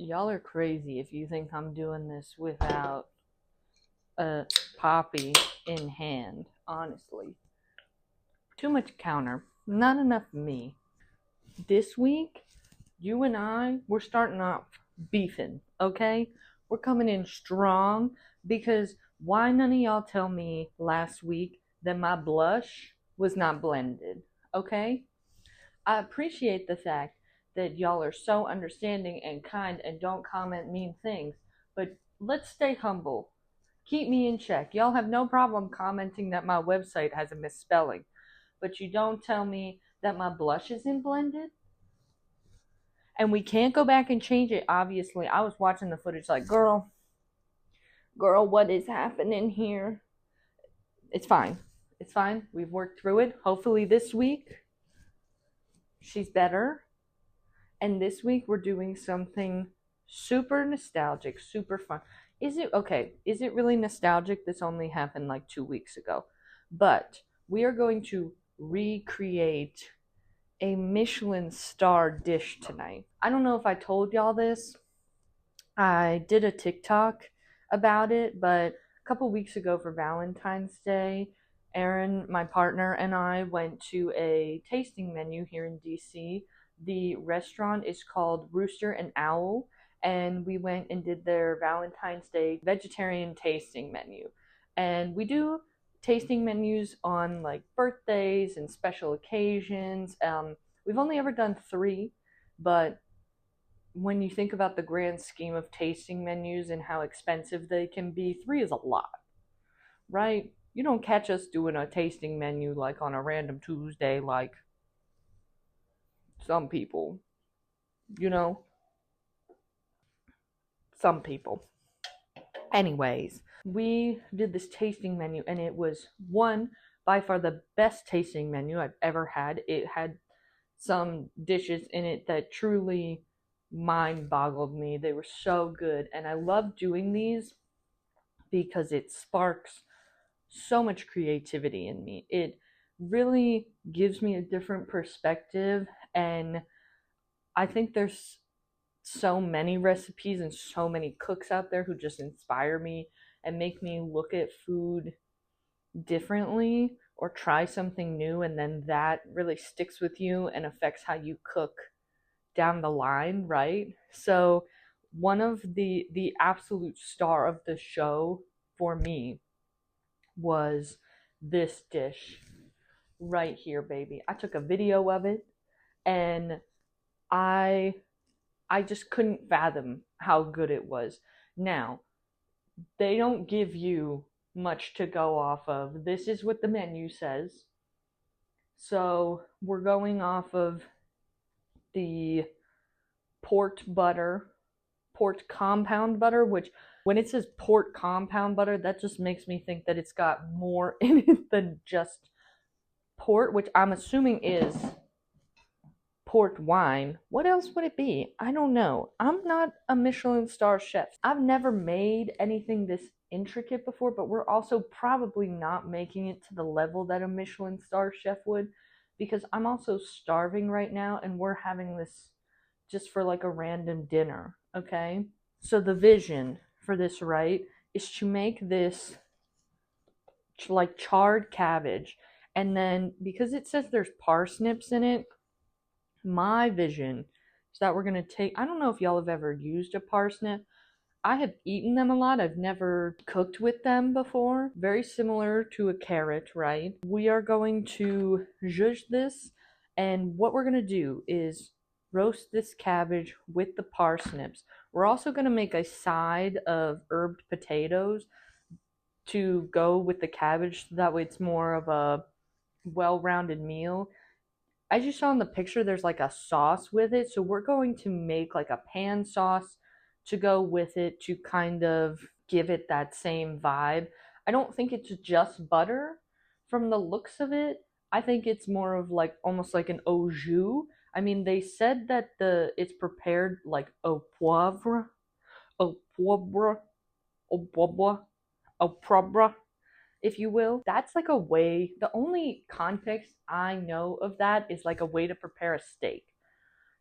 Y'all are crazy if you think I'm doing this without a poppy in hand, honestly. Too much counter, not enough me. This week, you and we're starting off beefing, okay? We're coming in strong because why none of y'all tell me last week that my blush was not blended, okay? I appreciate the fact that y'all are so understanding and kind and don't comment mean things, but let's stay humble. Keep me in check. Y'all have no problem commenting that my website has a misspelling, but you don't tell me that my blush isn't blended? And we can't go back and change it, obviously. I was watching the footage like, girl, what is happening here? It's fine. It's fine. We've worked through it. Hopefully this week she's better. And this week we're doing something super nostalgic, super fun. Is it really nostalgic? This only happened like 2 weeks ago. But we are going to recreate a Michelin-star dish tonight. I don't know if I told y'all this. I did a TikTok about it, but a couple weeks ago for Valentine's Day, Erin, my partner, and I went to a tasting menu here in DC. The restaurant is called Rooster Owl, and we went and did their Valentine's Day vegetarian tasting menu. And we do tasting menus on like birthdays and special occasions. We've only ever done 3, but when you think about the grand scheme of tasting menus and how expensive they can be, 3 is a lot, right? You don't catch us doing a tasting menu like on a random Tuesday like some people, you know? Some people. Anyways, we did this tasting menu and it was by far the best tasting menu I've ever had. It had some dishes in it that truly mind boggled me. They were so good, and I love doing these because it sparks so much creativity in me. It really gives me a different perspective, and I think there's so many recipes and so many cooks out there who just inspire me and make me look at food differently or try something new, and then that really sticks with you and affects how you cook down the line, right? So one of the absolute star of the show for me was this dish right here, baby. I took a video of it and I just couldn't fathom how good it was. Now, they don't give you much to go off of. This is what the menu says. So we're going off of the port compound butter, which when it says port compound butter, that just makes me think that it's got more in it than just port, which I'm assuming is port wine. What else would it be? I don't know. I'm not a Michelin-star chef. I've never made anything this intricate before, but we're also probably not making it to the level that a Michelin-star chef would, because I'm also starving right now and we're having this just for like a random dinner, okay? So the vision for this, right, is to make this like charred cabbage, and then because it says there's parsnips in it, my vision is that we're going to take, I don't know if y'all have ever used a parsnip. I have eaten them a lot. I've never cooked with them before. Very similar to a carrot, right? We are going to zhuzh this, and what we're going to do is roast this cabbage with the parsnips. We're also going to make a side of herbed potatoes to go with the cabbage, so that way it's more of a well-rounded meal. As you saw in the picture, there's like a sauce with it, so we're going to make like a pan sauce to go with it to kind of give it that same vibe. I don't think it's just butter from the looks of it. I think it's more of like almost like an au jus. I mean, they said that it's prepared like au poivre, au poivre, au poivre, au poivre, if you will. That's like a way, the only context I know of that is like a way to prepare a steak.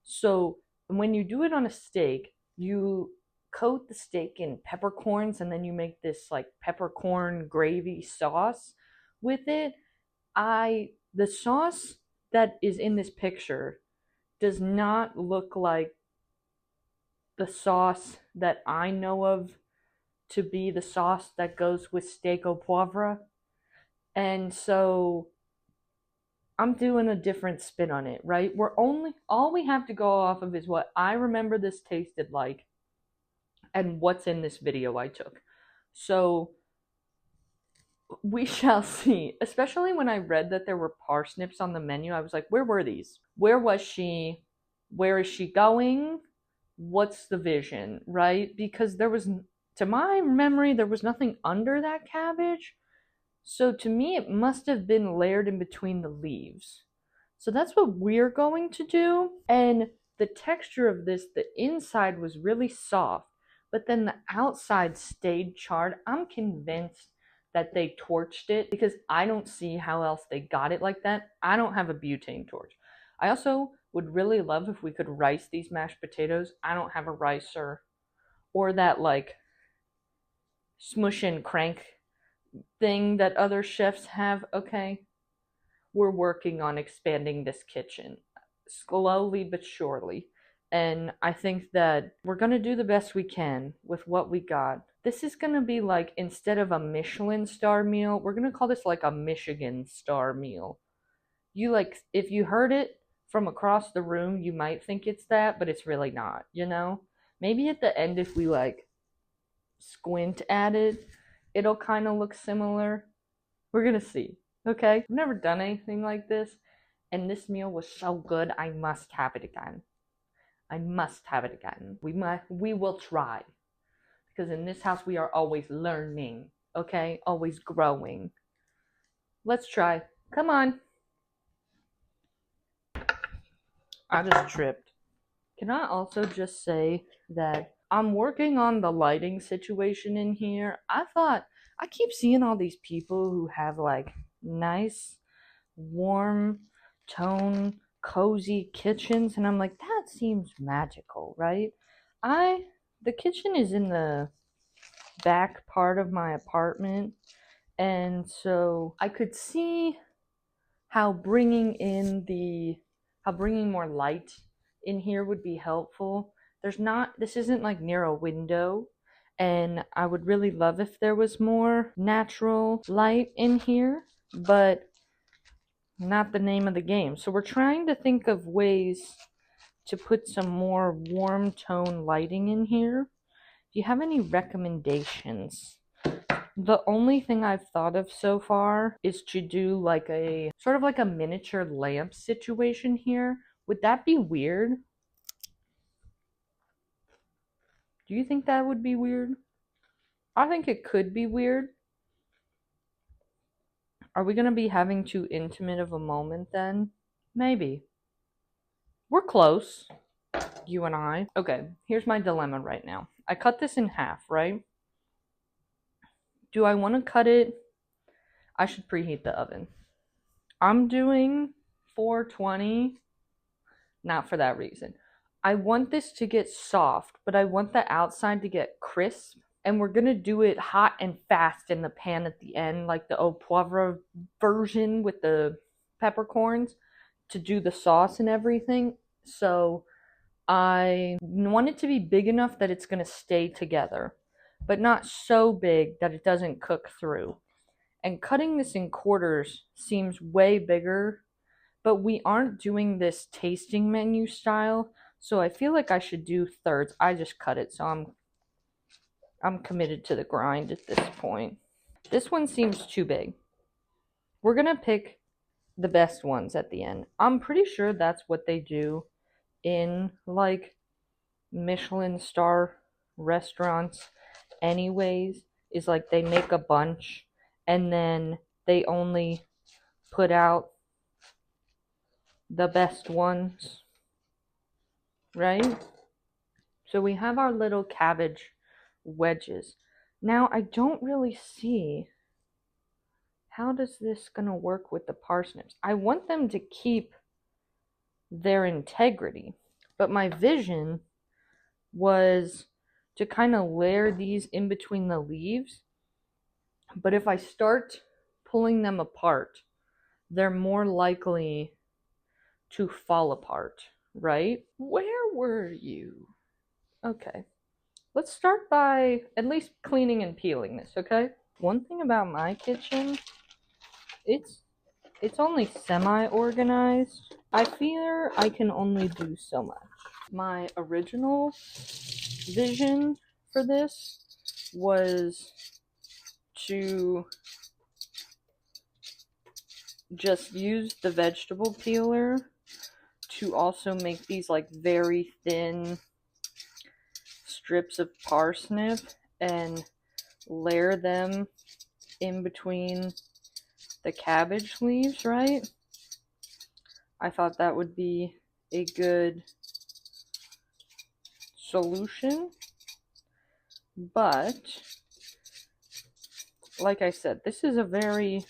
So when you do it on a steak, You coat the steak in peppercorns and then you make this like peppercorn gravy sauce with it. The sauce that is in this picture does not look like the sauce that I know of to be the sauce that goes with steak au poivre. And so I'm doing a different spin on it, right? All we have to go off of is what I remember this tasted like and what's in this video I took. So we shall see. Especially when I read that there were parsnips on the menu, I was like, where were these? Where was she? Where is she going? What's the vision, right? Because there was, to my memory, there was nothing under that cabbage. So to me, it must have been layered in between the leaves. So that's what we're going to do. And the texture of this, the inside was really soft, but then the outside stayed charred. I'm convinced that they torched it because I don't see how else they got it like that. I don't have a butane torch. I also would really love if we could rice these mashed potatoes. I don't have a ricer or that like smush and crank thing that other chefs have. Okay, we're working on expanding this kitchen slowly but surely. And I think that we're going to do the best we can with what we got. This is going to be like, instead of a Michelin-star meal, we're going to call this like a Michigan-star meal. You like, if you heard it from across the room, you might think it's that, but it's really not, you know? Maybe at the end, if we like squint at it, it'll kind of look similar. We're going to see, okay? I've never done anything like this, and this meal was so good, I must have it again. I must have it again. We will try. Because in this house, we are always learning, okay? Always growing. Let's try. Come on. I just tripped. Can I also just say that I'm working on the lighting situation in here. I keep seeing all these people who have like nice, warm tone, cozy kitchens, and I'm like, that seems magical, right? The kitchen is in the back part of my apartment, and so I could see how bringing more light in here would be helpful. This isn't like near a window, and I would really love if there was more natural light in here, but not the name of the game. So we're trying to think of ways to put some more warm tone lighting in here. Do you have any recommendations? The only thing I've thought of so far is to do like a sort of like a miniature lamp situation here. Would that be weird? Do you think that would be weird? I think it could be weird. Are we going to be having too intimate of a moment then? Maybe. We're close, you and I. Okay, here's my dilemma right now. I cut this in half, right? Do I want to cut it? I should preheat the oven. I'm doing 420, not for that reason. I want this to get soft, but I want the outside to get crisp. And we're going to do it hot and fast in the pan at the end, like the au poivre version with the peppercorns to do the sauce and everything. So I want it to be big enough that it's going to stay together, but not so big that it doesn't cook through. And cutting this in quarters seems way bigger, but we aren't doing this tasting menu style, so I feel like I should do thirds. I just cut it, so I'm committed to the grind at this point. This one seems too big. We're going to pick the best ones at the end. I'm pretty sure that's what they do in like Michelin-star restaurants anyways, is like they make a bunch and then they only put out the best ones, right? So we have our little cabbage wedges. Now I don't really see how does this gonna work with the parsnips. I want them to keep their integrity, but my vision was to kind of layer these in between the leaves. But if I start pulling them apart, they're more likely to fall apart, right? Where were you? Okay. Let's start by at least cleaning and peeling this, okay? One thing about my kitchen, it's only semi-organized. I fear I can only do so much. My original vision for this was to just use the vegetable peeler to also make these like very thin strips of parsnip and layer them in between the cabbage leaves, right? I thought that would be a good solution, but like I said, this is a very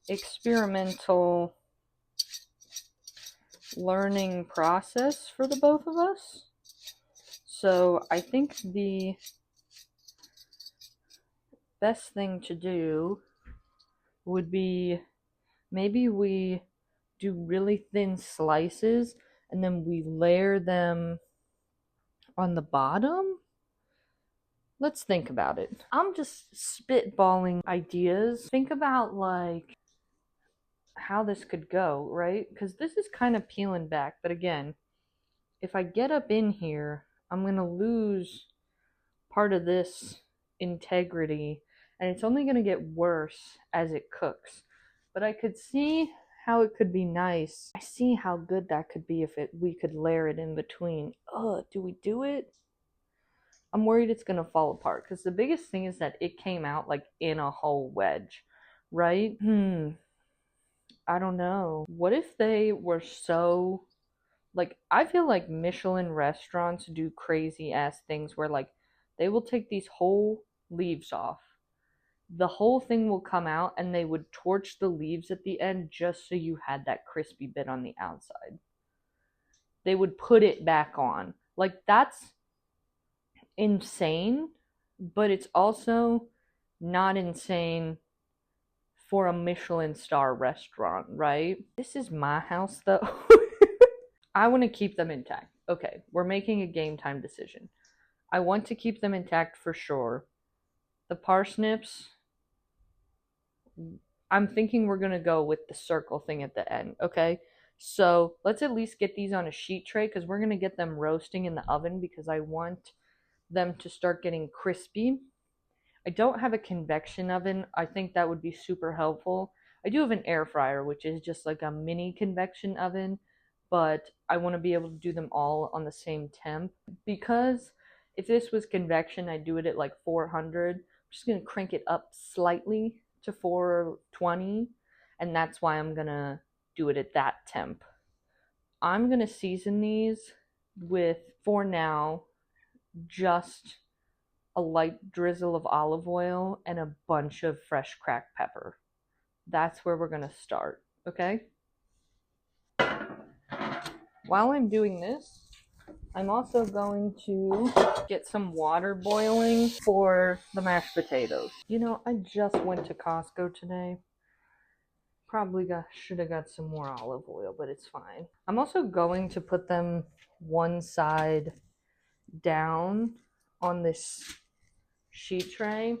experimental learning process for the both of us. So I think the best thing to do would be maybe we do really thin slices and then we layer them on the bottom. Let's think about it. I'm just spitballing ideas. Think about like how this could go, right? Because this is kind of peeling back, but again, if I get up in here, I'm gonna lose part of this integrity, and it's only gonna get worse as it cooks. But I could see how it could be nice. I see how good that could be if we could layer it in between. Do we do it? I'm worried it's gonna fall apart because the biggest thing is that it came out like in a whole wedge, right? I don't know. What if they were so, like, I feel like Michelin restaurants do crazy ass things where like they will take these whole leaves off. The whole thing will come out and they would torch the leaves at the end just so you had that crispy bit on the outside. They would put it back on. Like, that's insane, but it's also not insane for a Michelin-star restaurant, right? This is my house though. I want to keep them intact. Okay, we're making a game time decision. I want to keep them intact for sure. The parsnips, I'm thinking we're going to go with the circle thing at the end, okay? So let's at least get these on a sheet tray because we're going to get them roasting in the oven because I want them to start getting crispy. I don't have a convection oven. I think that would be super helpful. I do have an air fryer, which is just like a mini convection oven, but I want to be able to do them all on the same temp. Because if this was convection, I'd do it at like 400. I'm just going to crank it up slightly to 420, and that's why I'm going to do it at that temp. I'm going to season these with, for now, just a light drizzle of olive oil and a bunch of fresh cracked pepper. That's where we're going to start, okay? While I'm doing this, I'm also going to get some water boiling for the mashed potatoes. You know, I just went to Costco today. Probably should have got some more olive oil, but it's fine. I'm also going to put them one side down on this sheet tray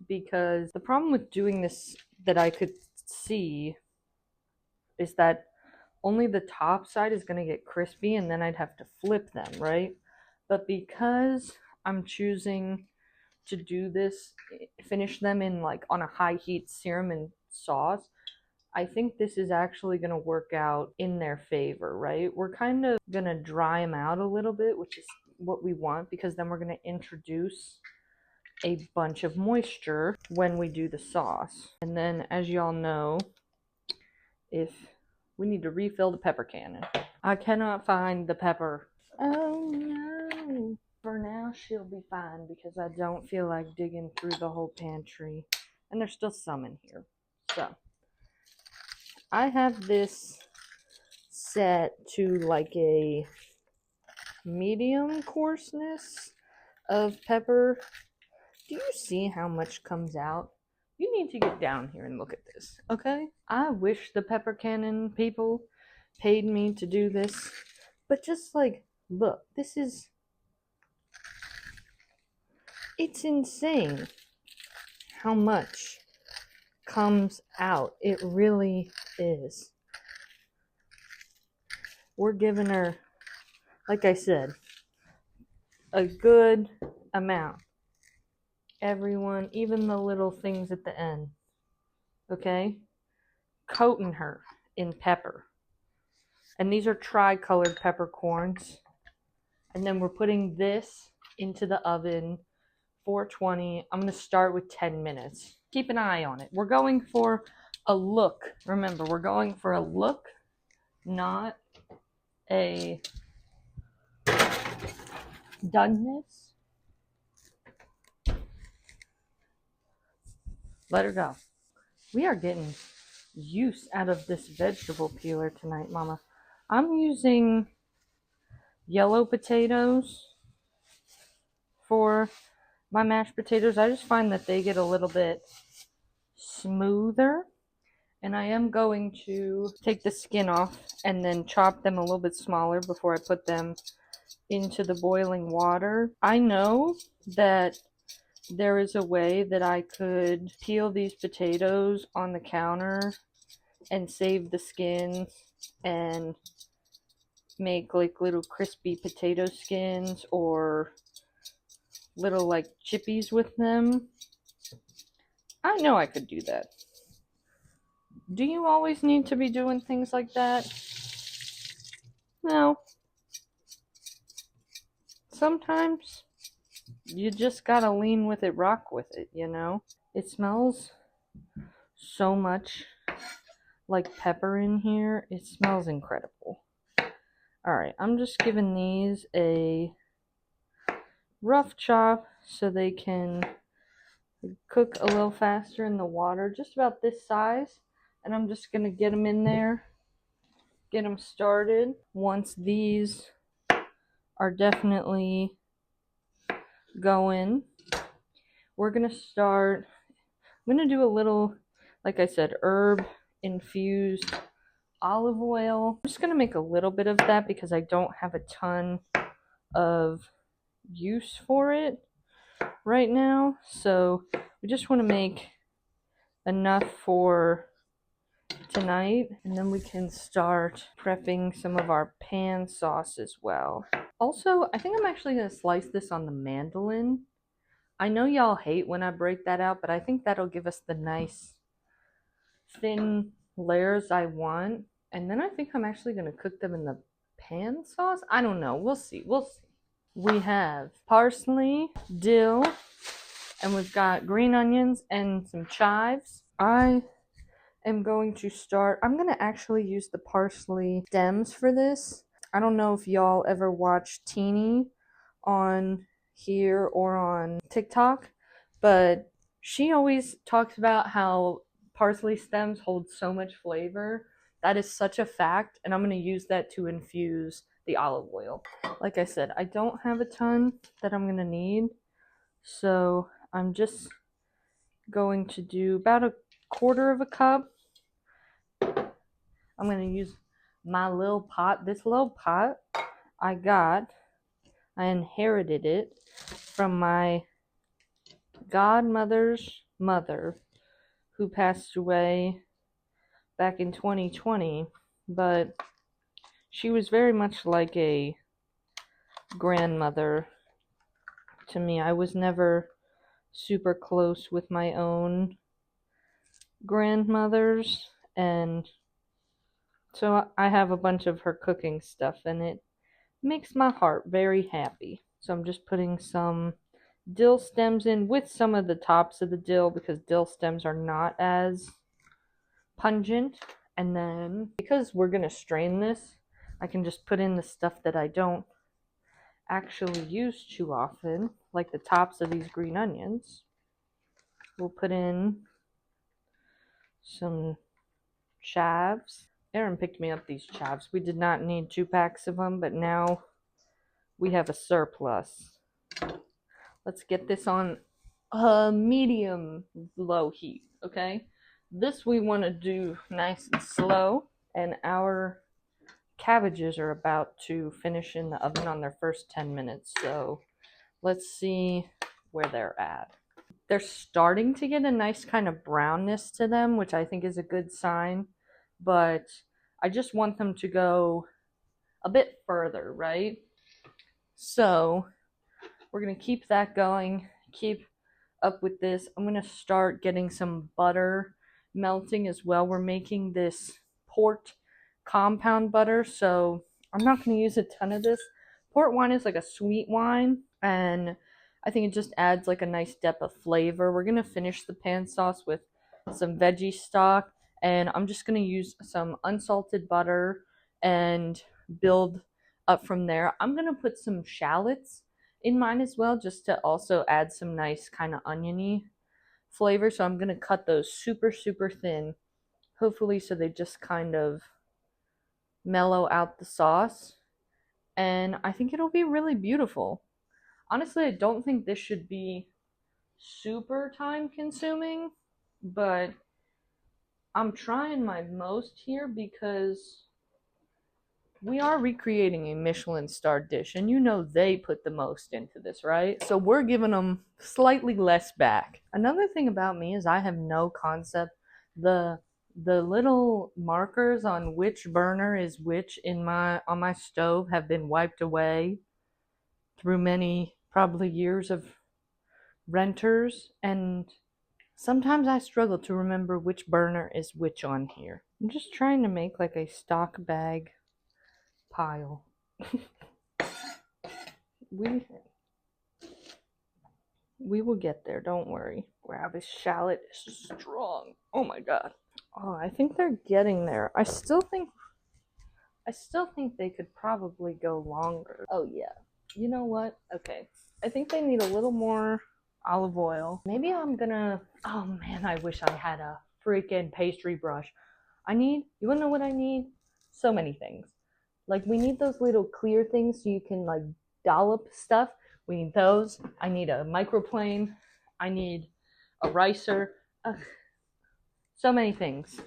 because the problem with doing this that I could see is that only the top side is going to get crispy and then I'd have to flip them, right? But because I'm choosing to do this, finish them in like on a high heat serum and sauce, I think this is actually going to work out in their favor, right? We're kind of going to dry them out a little bit, which is what we want because then we're going to introduce a bunch of moisture when we do the sauce. And then, as y'all know, if we need to refill the pepper cannon. I cannot find the pepper. Oh no. For now, she'll be fine because I don't feel like digging through the whole pantry. And there's still some in here. So, I have this set to like a medium coarseness of pepper. Do you see how much comes out? You need to get down here and look at this, okay? I wish the pepper cannon people paid me to do this, but just like, look, this is, it's insane how much comes out. It really is. We're giving her, like I said, a good amount. Everyone, even the little things at the end, okay? Coating her in pepper. And these are tri-colored peppercorns. And then we're putting this into the oven, 420. I'm going to start with 10 minutes. Keep an eye on it. We're going for a look. Remember, we're going for a look, not a doneness. Let her go. We are getting use out of this vegetable peeler tonight, Mama. I'm using yellow potatoes for my mashed potatoes. I just find that they get a little bit smoother. And I am going to take the skin off and then chop them a little bit smaller before I put them into the boiling water. I know that there is a way that I could peel these potatoes on the counter and save the skins and make like little crispy potato skins or little like chippies with them. I know I could do that. Do you always need to be doing things like that? No. Sometimes you just gotta lean with it, rock with it, you know? It smells so much like pepper in here. It smells incredible. Alright, I'm just giving these a rough chop so they can cook a little faster in the water, just about this size. And I'm just gonna get them in there, get them started. Once these are definitely going, we're gonna start. I'm gonna do a little, like I said, herb infused olive oil. I'm just gonna make a little bit of that because I don't have a ton of use for it right now. So we just want to make enough for tonight, and then we can start prepping some of our pan sauce as well. Also, I think I'm actually going to slice this on the mandolin. I know y'all hate when I break that out, but I think that'll give us the nice thin layers I want. And then I think I'm actually going to cook them in the pan sauce. I don't know. We'll see. We'll see. We have parsley, dill, and we've got green onions and some chives. I am going to start. I'm going to actually use the parsley stems for this. I don't know if y'all ever watch Teeny on here or on TikTok, but she always talks about how parsley stems hold so much flavor. That is such a fact, and I'm going to use that to infuse the olive oil. Like I said, I don't have a ton that I'm going to need, so I'm just going to do about 1/4 of a cup. I'm going to use my little pot. This little pot I inherited it from my godmother's mother, who passed away back in 2020, but she was very much like a grandmother to me. I was never super close with my own grandmothers, and so I have a bunch of her cooking stuff, and it makes my heart very happy. So I'm just putting some dill stems in with some of the tops of the dill because dill stems are not as pungent. And then because we're going to strain this, I can just put in the stuff that I don't actually use too often, like the tops of these green onions. We'll put in some chives. Aaron picked me up these chives. We did not need 2 packs of them, but now we have a surplus. Let's get this on a medium low heat, okay? This we want to do nice and slow, and our cabbages are about to finish in the oven on their first 10 minutes, so let's see where they're at. They're starting to get a nice kind of brownness to them, which I think is a good sign, but I just want them to go a bit further, right? So we're going to keep that going, keep up with this. I'm going to start getting some butter melting as well. We're making this port compound butter, so I'm not going to use a ton of this. Port wine is like a sweet wine, and I think it just adds like a nice depth of flavor. We're going to finish the pan sauce with some veggie stock, and I'm just going to use some unsalted butter and build up from there. I'm going to put some shallots in mine as well, just to also add some nice kind of oniony flavor. So I'm going to cut those super, super thin, hopefully so they just kind of mellow out the sauce. And I think it'll be really beautiful. Honestly, I don't think this should be super time consuming, but I'm trying my most here because we are recreating a Michelin-star dish, and you know they put the most into this, right? So we're giving them slightly less back. Another thing about me is I have no concept. The little markers on which burner is which on my stove have been wiped away through many probably years of renters, and sometimes I struggle to remember which burner is which on here. I'm just trying to make like a stock bag pile. we will get there, don't worry. Wow, this shallot is strong. Oh my god. Oh, I think they're getting there. I still think they could probably go longer. Oh yeah. You know what? Okay. I think they need a little more olive oil. Maybe I'm gonna, oh man, I wish I had a freaking pastry brush. You wanna know what I need? So many things. Like, we need those little clear things so you can, like, dollop stuff. We need those. I need a microplane. I need a ricer. So many things.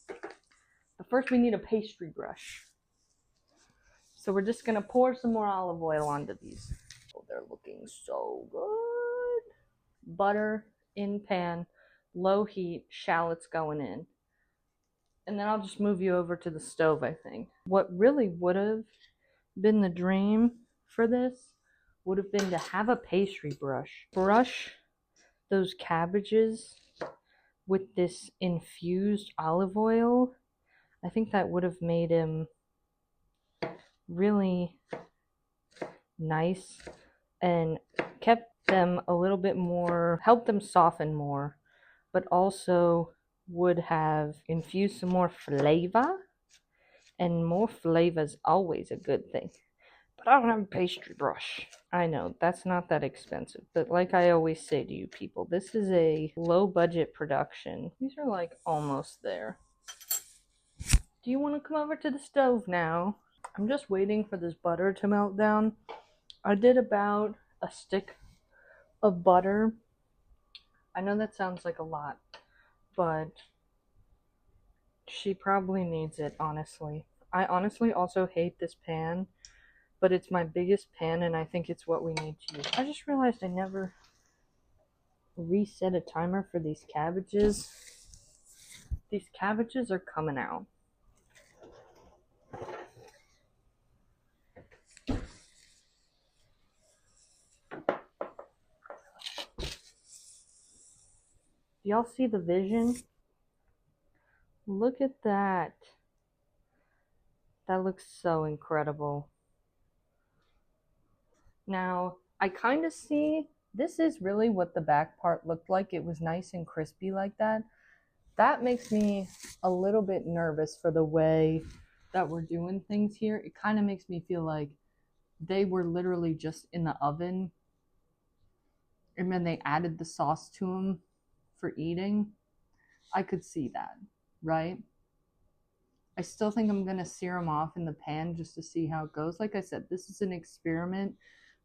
But first we need a pastry brush. So we're just going to pour some more olive oil onto these. Oh, they're looking so good. Butter in pan, low heat, shallots going in. And then I'll just move you over to the stove, I think. What really would have been the dream for this would have been to have a pastry brush. Brush those cabbages with this infused olive oil. I think that would have made him really nice and kept them a little bit more, helped them soften more, but also would have infused some more flavor, and more flavor is always a good thing. But I don't have a pastry brush. I know, that's not that expensive, but like I always say to you people, this is a low budget production. These are like almost there. Do you want to come over to the stove now? I'm just waiting for this butter to melt down. I did about a stick of butter. I know that sounds like a lot, but she probably needs it, honestly. I honestly also hate this pan, but it's my biggest pan, and I think it's what we need to use. I just realized I never reset a timer for these cabbages. These cabbages are coming out. Y'all see the vision? Look at that. That looks so incredible. Now, I kind of see, this is really what the back part looked like. It was nice and crispy like that. That makes me a little bit nervous for the way that we're doing things here. It kind of makes me feel like they were literally just in the oven, and then they added the sauce to them for eating. I could see that, right? I still think I'm gonna sear them off in the pan just to see how it goes. Like I said, this is an experiment,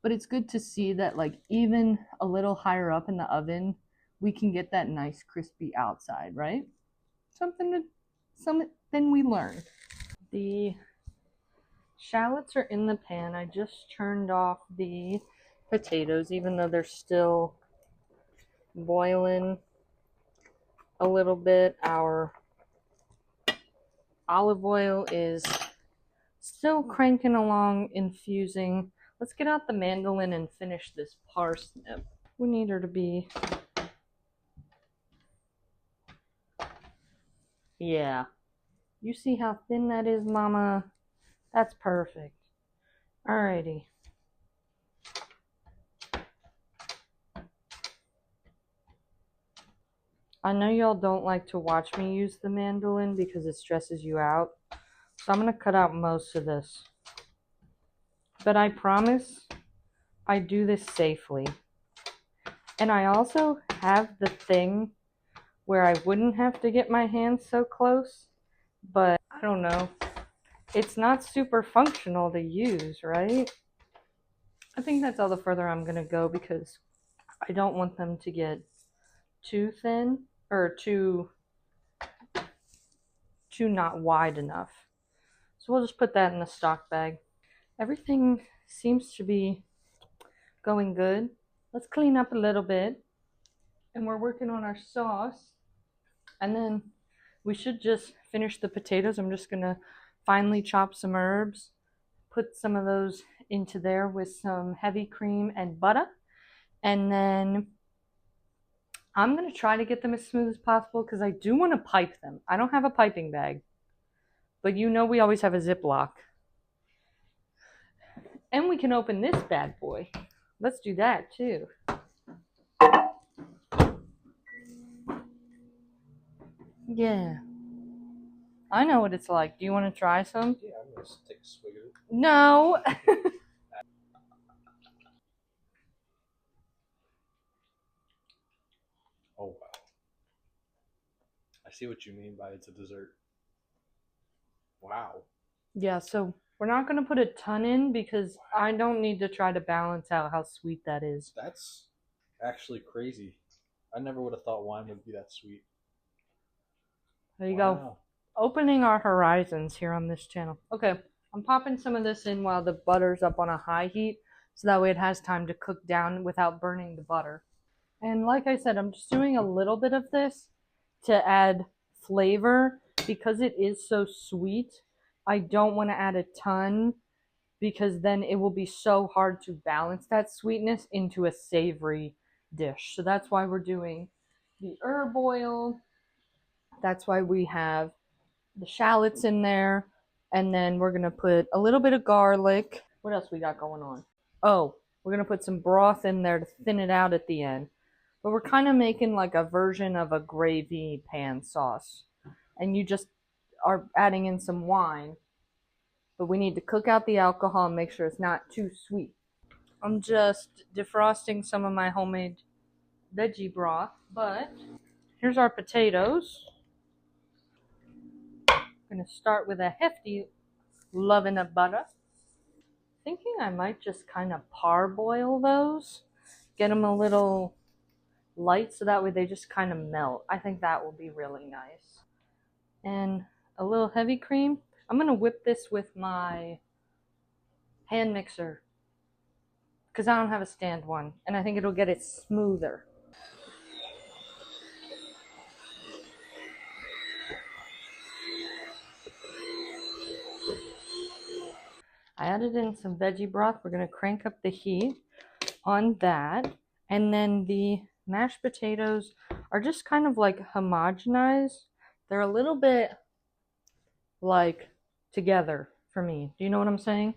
but it's good to see that like even a little higher up in the oven, we can get that nice crispy outside, right? Something we learn. The shallots are in the pan. I just turned off the potatoes, even though they're still boiling a little bit. Our olive oil is still cranking along, infusing. Let's get out the mandolin and finish this parsnip. We need her to be... Yeah. You see how thin that is, Mama? That's perfect. Alrighty. I know y'all don't like to watch me use the mandolin because it stresses you out. So I'm going to cut out most of this. But I promise I do this safely. And I also have the thing where I wouldn't have to get my hands so close. But I don't know. It's not super functional to use, right? I think that's all the further I'm going to go because I don't want them to get too thin or too not wide enough. So we'll just put that in the stock bag. Everything seems to be going good. Let's clean up a little bit. And we're working on our sauce. And then we should just finish the potatoes. I'm just going to finely chop some herbs, put some of those into there with some heavy cream and butter. And then I'm going to try to get them as smooth as possible because I do want to pipe them. I don't have a piping bag, but you know we always have a Ziploc. And we can open this bad boy. Let's do that too. Yeah. I know what it's like. Do you want to try some? Yeah, I'm going to take a swig of it. No. Oh, wow. I see what you mean by it's a dessert. Wow. Yeah, so we're not going to put a ton in because I don't need to try to balance out how sweet that is. That's actually crazy. I never would have thought wine would be that sweet. There you go. Opening our horizons here on this channel. Okay, I'm popping some of this in while the butter's up on a high heat so that way it has time to cook down without burning the butter. And like I said, I'm just doing a little bit of this to add flavor because it is so sweet. I don't want to add a ton because then it will be so hard to balance that sweetness into a savory dish. So that's why we're doing the herb oil. That's why we have the shallots in there. And then we're going to put a little bit of garlic. What else we got going on? Oh, we're going to put some broth in there to thin it out at the end. But we're kind of making like a version of a gravy pan sauce. And you just are adding in some wine. But we need to cook out the alcohol and make sure it's not too sweet. I'm just defrosting some of my homemade veggie broth. But here's our potatoes. I'm going to start with a hefty loving of butter. Thinking I might just kind of parboil those. Get them a little light so that way they just kind of melt. I think that will be really nice. And a little heavy cream. I'm going to whip this with my hand mixer because I don't have a stand one and I think it'll get it smoother. I added in some veggie broth. We're going to crank up the heat on that. And then the mashed potatoes are just kind of like homogenized. They're a little bit like together for me. Do you know what I'm saying?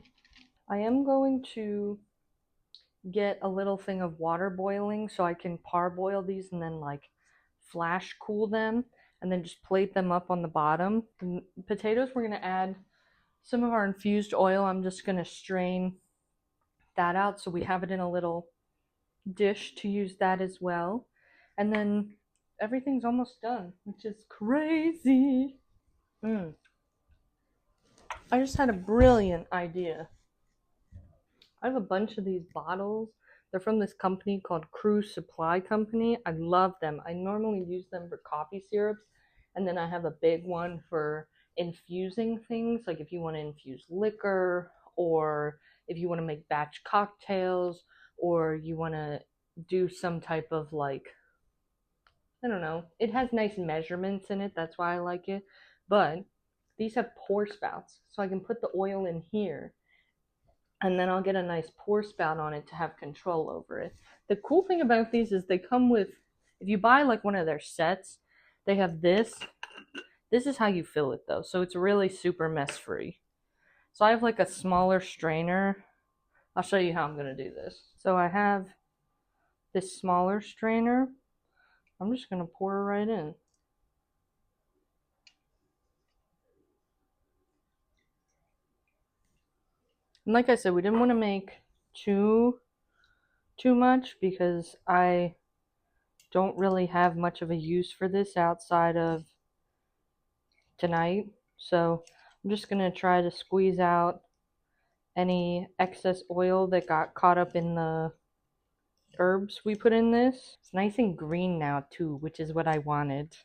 I am going to get a little thing of water boiling so I can parboil these and then like flash cool them and then just plate them up on the bottom. And potatoes, we're going to add some of our infused oil. I'm just going to strain that out so we have it in a little dish to use that as well. And then everything's almost done, which is crazy. I just had a brilliant idea. I have a bunch of these bottles. They're from this company called Cruise Supply Company. I love them. I normally use them for coffee syrups, and then I have a big one for infusing things, like if you want to infuse liquor, or if you want to make batch cocktails, or you want to do some type of like, I don't know. It has nice measurements in it. That's why I like it. But these have pour spouts, so I can put the oil in here and then I'll get a nice pour spout on it to have control over it. The cool thing about these is they come with, if you buy like one of their sets, they have this. This is how you fill it though, so it's really super mess free. So I have like a smaller strainer. I'll show you how I'm gonna do this. So I have this smaller strainer. I'm just gonna pour it right in. And like I said, we didn't want to make too much because I don't really have much of a use for this outside of tonight. So I'm just going to try to squeeze out any excess oil that got caught up in the herbs we put in this. It's nice and green now too, which is what I wanted.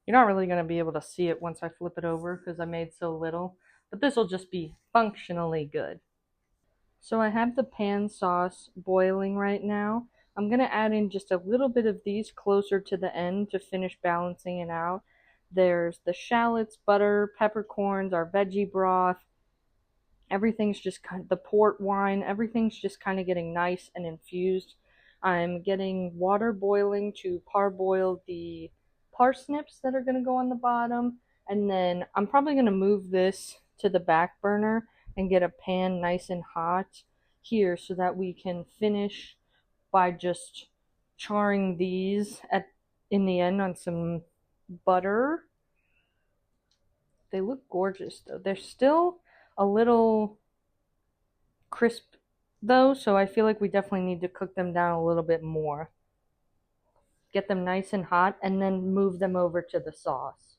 You're not really going to be able to see it once I flip it over because I made so little, but this will just be functionally good. So I have the pan sauce boiling right now. I'm going to add in just a little bit of these closer to the end to finish balancing it out. There's the shallots, butter, peppercorns, our veggie broth. Everything's just kind of, the port wine, everything's just kind of getting nice and infused. I'm getting water boiling to parboil the parsnips that are going to go on the bottom. And then I'm probably going to move this to the back burner and get a pan nice and hot here so that we can finish by just charring these in the end on some butter. They look gorgeous though. They're still a little crisp though, so I feel like we definitely need to cook them down a little bit more. Get them nice and hot and then move them over to the sauce.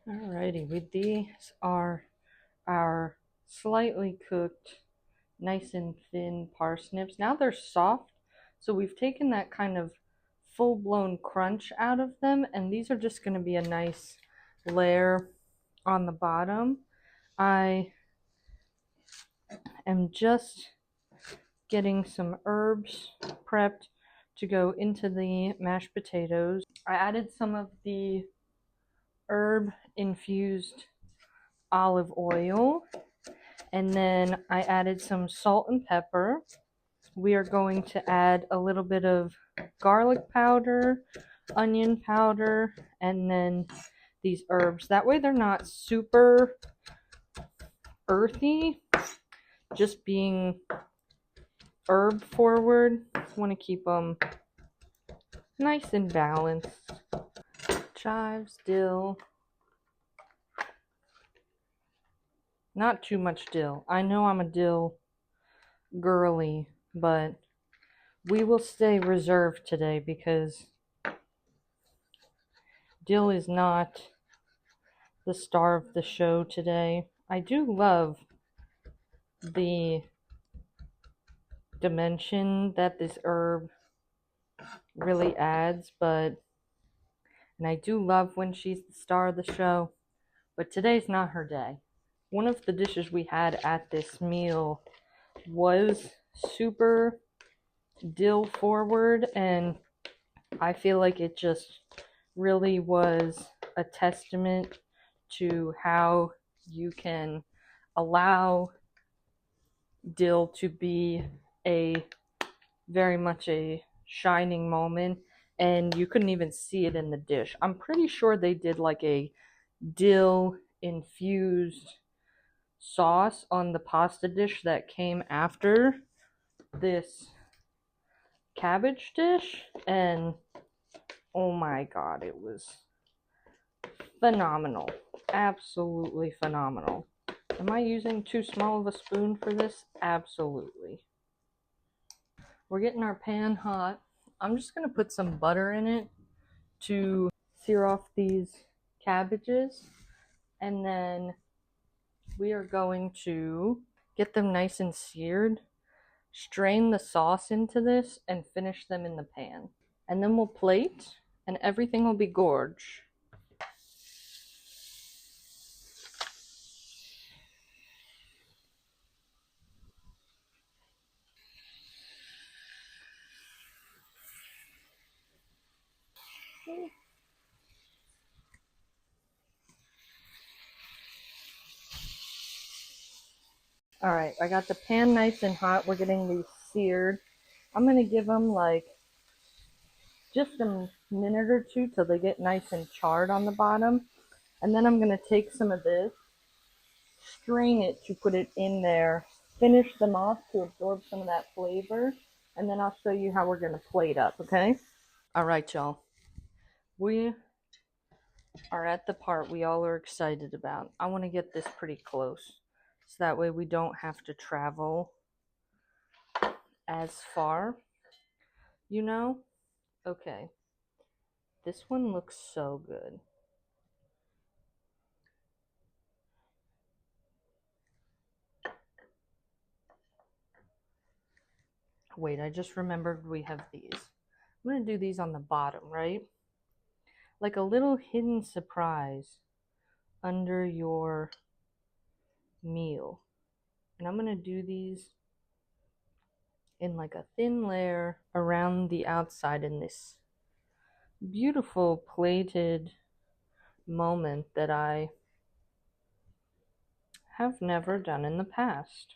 Alrighty, with these are our slightly cooked, nice and thin parsnips. Now they're soft, so we've taken that kind of full-blown crunch out of them, and these are just going to be a nice layer on the bottom. I am just getting some herbs prepped to go into the mashed potatoes. I added some of the herb infused olive oil, and then I added some salt and pepper. We are going to add a little bit of garlic powder, onion powder, and then these herbs. That way they're not super earthy, just being herb forward. Want to keep them nice and balanced. Chives, dill. Not too much dill. I know I'm a dill girly, but we will stay reserved today because dill is not the star of the show today. I do love the dimension that this herb really adds, and I do love when she's the star of the show, but today's not her day. One of the dishes we had at this meal was super dill forward, and I feel like it just really was a testament to how you can allow dill to be very much a shining moment, and you couldn't even see it in the dish. I'm pretty sure they did like a dill infused sauce on the pasta dish that came after this cabbage dish, and oh my god, it was phenomenal. Absolutely phenomenal. Am I using too small of a spoon for this? Absolutely. We're getting our pan hot. I'm just going to put some butter in it to sear off these cabbages, and then we are going to get them nice and seared, strain the sauce into this, and finish them in the pan. And then we'll plate, and everything will be gorge. Alright, I got the pan nice and hot. We're getting these seared. I'm going to give them like just a minute or two till they get nice and charred on the bottom. And then I'm going to take some of this, strain it to put it in there, finish them off to absorb some of that flavor, and then I'll show you how we're going to plate up, okay? Alright, y'all. We are at the part we all are excited about. I want to get this pretty close, so that way we don't have to travel as far, you know? Okay. This one looks so good. Wait, I just remembered we have these. I'm going to do these on the bottom, right? Like a little hidden surprise under your meal. And I'm going to do these in like a thin layer around the outside in this beautiful plated moment that I have never done in the past.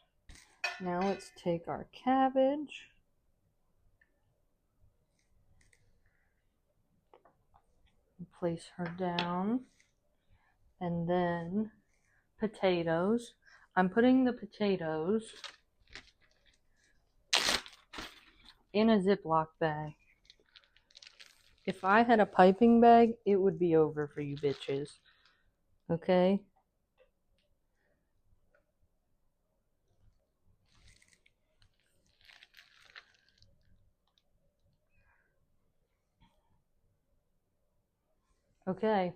Now let's take our cabbage. Place her down. And then potatoes. I'm putting the potatoes in a Ziploc bag. If I had a piping bag, it would be over for you bitches. Okay? Okay.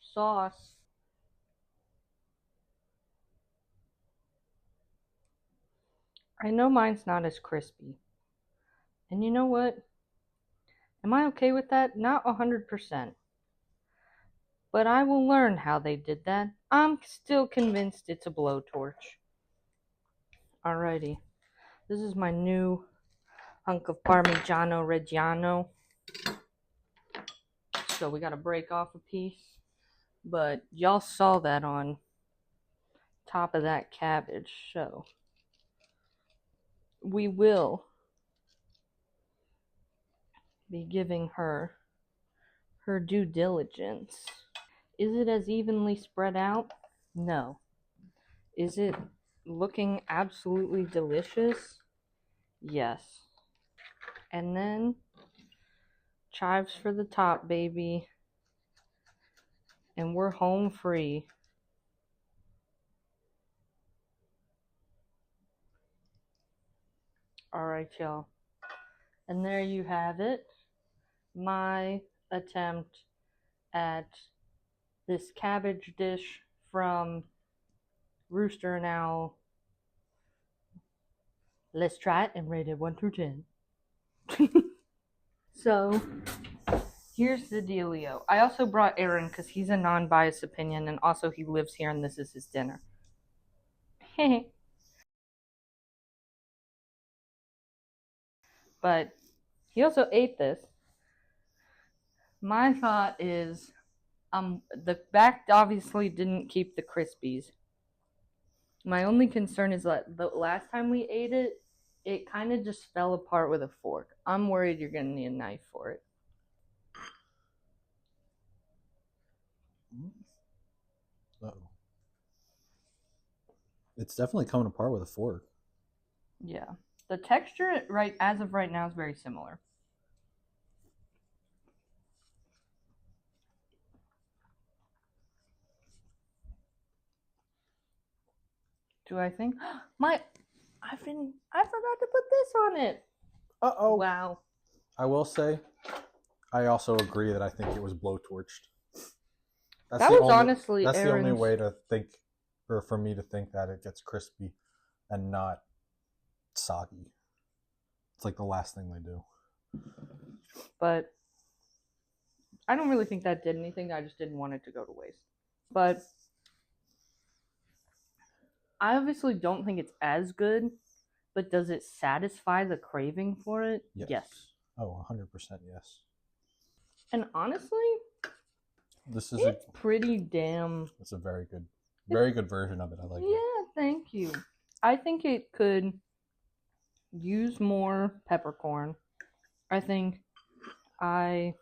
Sauce. I know mine's not as crispy. And you know what? Am I okay with that? Not 100%. But I will learn how they did that. I'm still convinced it's a blowtorch. Alrighty. This is my new hunk of Parmigiano Reggiano. So we gotta break off a piece. But y'all saw that on top of that cabbage. So we will be giving her due diligence. Is it as evenly spread out? No. Is it looking absolutely delicious? Yes. And then chives for the top, baby. And we're home free. Alright, y'all. And there you have it. My attempt at this cabbage dish from Rooster Owl. Let's try it and rate it 1 through 10. So, here's the dealio. I also brought Aaron because he's a non-biased opinion, and also he lives here and this is his dinner. But he also ate this. My thought is, the back obviously didn't keep the crispies. My only concern is that the last time we ate it, it kind of just fell apart with a fork. I'm worried you're going to need a knife for it. Uh-oh. It's definitely coming apart with a fork. Yeah. The texture, right as of right now, is very similar. Do I think I forgot to put this on it. Uh-oh. Wow. I will say, I also agree that I think it was blowtorched. That was honestly That's the only Aaron's. way to think, or for me to think that it gets crispy and not soggy. It's like the last thing they do. But I don't really think that did anything. I just didn't want it to go to waste. But I obviously don't think it's as good. But does it satisfy the craving for it? Yes. Oh, 100% yes. And honestly, This is it's pretty damn. It's a very good version of it. I like it. Yeah, thank you. I think it could use more peppercorn. I think I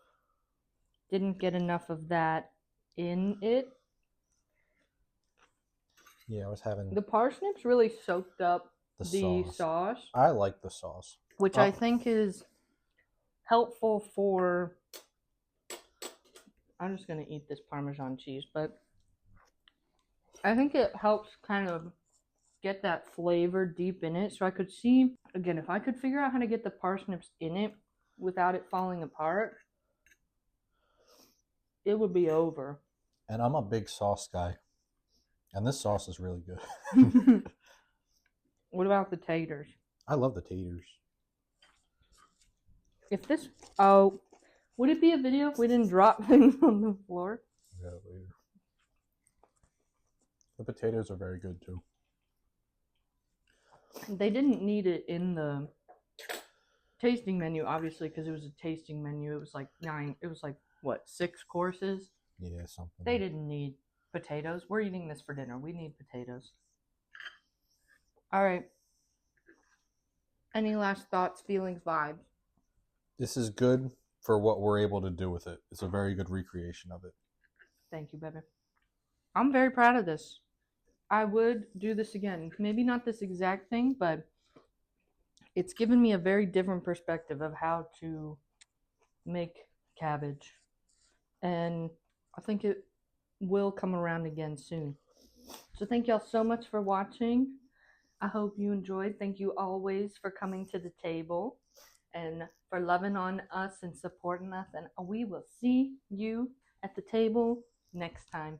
didn't get enough of that in it. Yeah, I was having The parsnips really soaked up the sauce. I like the sauce, which I think is helpful for. I'm just gonna eat this Parmesan cheese, but I think it helps kind of get that flavor deep in it. So I could see, again, if I could figure out how to get the parsnips in it without it falling apart, it would be over. And I'm a big sauce guy, and this sauce is really good. What about the taters? I love the taters. If this, oh, would it be a video if we didn't drop things on the floor? Yeah, later. The potatoes are very good too. They didn't need it in the tasting menu, obviously, because it was a tasting menu. It was like 6 courses? Yeah, something. They didn't need potatoes. We're eating this for dinner. We need potatoes. All right. Any last thoughts, feelings, vibes? This is good for what we're able to do with it. It's a very good recreation of it. Thank you, baby. I'm very proud of this. I would do this again. Maybe not this exact thing, but it's given me a very different perspective of how to make cabbage. And I think it will come around again soon. So thank y'all so much for watching. I hope you enjoyed. Thank you always for coming to the table and for loving on us and supporting us. And we will see you at the table next time.